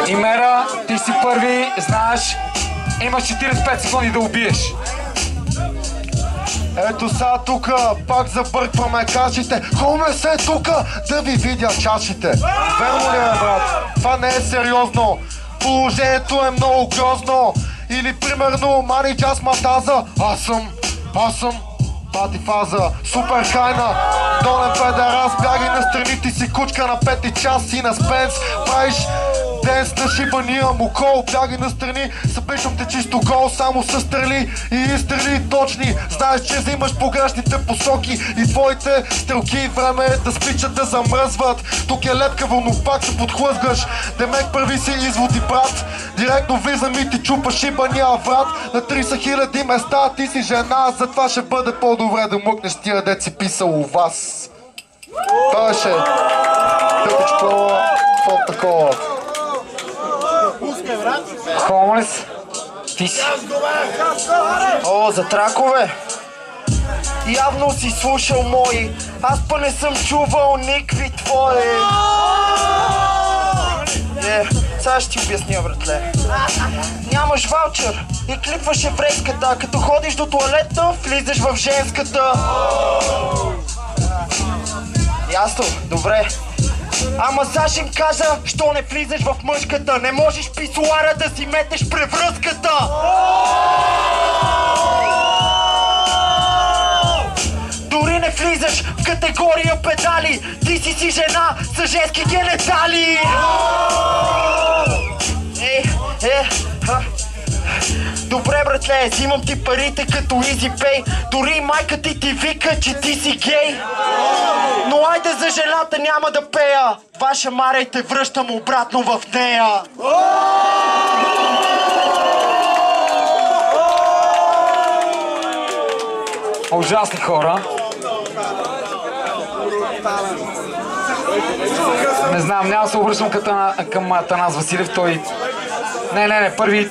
И Мера, ти си първи, знаеш, имаш 45 секунди да убиеш. Ето сега тука, пак забъркваме кашите. Хоме се тука, да ви видя чашите. Верно ли е, брат? Това не е сериозно. Положението е много грозно. Или примерно Мани Джаз Матаза. Аз съм Патифаза, супер кайна. Донен педерас, бягай настрани, ти си кучка на 5 час и на Спенс. Правиш денс на шибания му кол, бягай настрани, съпичам те чисто гол, само с стрели и изстрели точни. Знаеш, че взимаш погрешните посоки и твоите стрелки време е да спичат да замръзват. Тук е лепкаво, но пак се подхлъзгаш. Демек прави си изводи, брат. Директно влизам и ти чупа шибания врат. На 30 000 места, ти си жена, затова ще бъде по-добре да мъкнеш тия дет си писал у вас. Това ще тъпичко, какво такова. Хомлес, ти си. О, за тракове! Явно си слушал мои, аз па не съм чувал никакви твои. Сега ще ти обясня, братле. Нямаш ваучер и клипваш еврейската, като ходиш до туалета, влизаш в женската. Ясно, добре. Ама сега ще им кажа, що не влизаш в мъжката. Не можеш писуара да си метеш превръзката. Дори не влизаш в категория педали. Ти си жена с женски генетали. Добре, братле, взимам ти парите като EasyPay. Дори майка ти вика, че ти си гей. Но айде за жената няма да пея. Ваша Маря и те връщам обратно в нея. Ужасни хора. Не знам, няма да се обръщам към Атанас Василев, той... Не, първи